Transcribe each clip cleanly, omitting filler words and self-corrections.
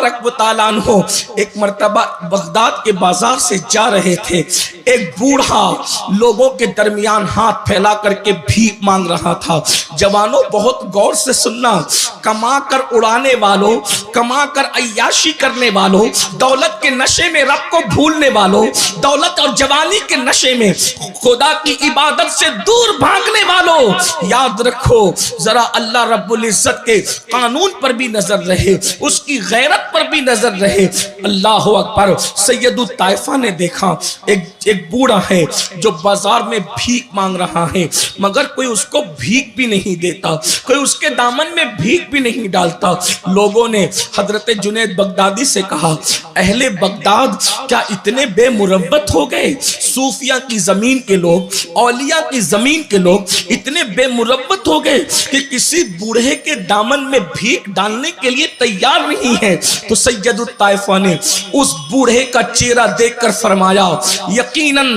मुबारक व ताला अन्हु एक मर्तबा बगदाद के बाजार से जा रहे थे। एक बूढ़ा लोगों के दरमियान हाथ फैला करके भीख मांग रहा था। जवानों बहुत गौर से सुनना, कमा कर उड़ाने वालों, कमा कर अय्याशी करने वालों, दौलत के नशे में रब को भूलने वालों, दौलत और जवानी के नशे में खुदा की इबादत से दूर भागने वालों, याद रखो जरा अल्लाह रब्बुल इज्जत के कानून पर भी नजर रहे, उसकी गैरत पर भी नजर रहे। अल्लाह अकबर। सैयदुल ताइफा ने देखा एक बूढ़ा है जो बाजार में भीख मांग रहा है, मगर कोई उसको भीख भी नहीं देता, कोई उसके दामन में भीख भी नहीं डालता। लोगों ने हजरत जुनैद बगदादी से कहा, अहले बगदाद क्या इतने बेमुरव्वत हो गए? सूफिया की जमीन के लोग, औलिया की जमीन के लोग इतने बेमुरव्वत हो गए कि किसी बूढ़े के दामन में भीख डालने के लिए तैयार नहीं है। तो सैयदुल ताइफा ने उस बूढ़े का चेहरा देखकर फरमाया, यकीनन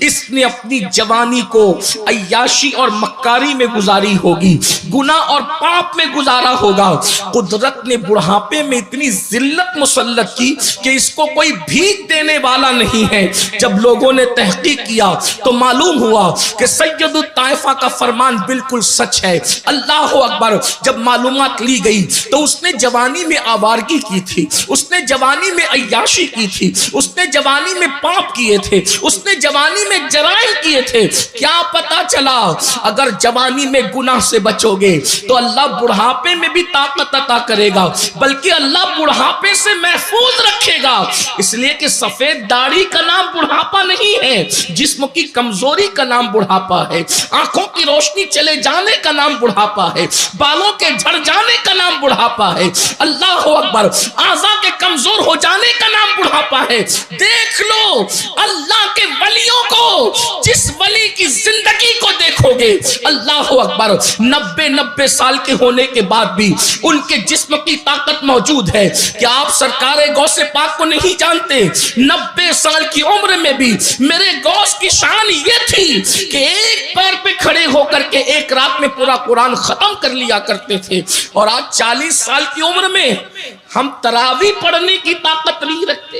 इसने अपनी जवानी को अय्याशी और मक्कारी में गुजारी होगी, गुनाह और पाप में गुजारा होगा। कुदरत ने बुढ़ापे में इतनी जिल्लत मुसल्लत की कि इसको कोई भीख देने वाला नहीं है। जब लोगों ने तहकीक किया तो मालूम हुआ कि सैयदुल ताइफा का फरमान बिल्कुल सच है। अल्लाह अकबर। जब मालूमात ली गई तो उसने जवानी में आवारगी की थी, उसने जवानी में अय्याशी की थी, उसने जवानी में पाप किए थे, उसने जवानी में जराइम किए थे। क्या पता चला अगर जवानी में गुनाह से बचोगे तो अल्लाह बुढ़ापे में भी ताकत अता करेगा, बल्कि अल्लाह बुढ़ापे से महफूज रखेगा। इसलिए कि सफेद दाढ़ी का नाम बुढ़ापा नहीं है, जिस्म की कमजोरी का नाम बुढ़ापा है, आंखों की रोशनी चले जाने का नाम बुढ़ापा है, बालों के झड़ जाने का नाम बुढ़ापा है। अल्लाह अकबर। आज़ा के कमजोर हो जाने का नाम बुढ़ापा है। देख लो अल्लाह के वलियों को, जिस वली की जिंदगी को देखोगे, अल्लाह अकबर, 90 साल के होने के बाद भी उनके जिस्म की ताकत मौजूद है। क्या आप सरकारे गौसे पाक को नहीं जानते? 90 साल की उम्र में भी मेरे गौस की शान ये थी कि एक पैर पे खड़े होकर के एक रात में पूरा कुरान खत्म कर लिया करते थे। और आज 40 साल की उम्र में हम तरावी पढ़ने की ताकत नहीं रखते।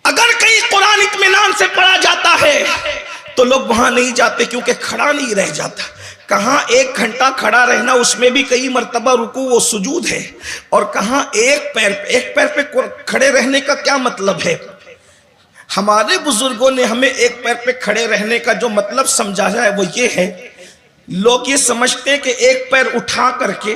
अगर कहीं कुरान इत्मीनान से पढ़ा जाता है तो लोग वहां नहीं जाते, क्योंकि खड़ा नहीं रह जाता। कहां 1 घंटा खड़ा रहना, उसमें भी कई मर्तबा रुकू व सुजूद है, और कहां एक पैर पे खड़े रहने का क्या मतलब है? हमारे बुजुर्गों ने हमें एक पैर पे खड़े रहने का जो मतलब समझाया है वो ये है, लोग ये समझते हैं कि एक पैर उठा करके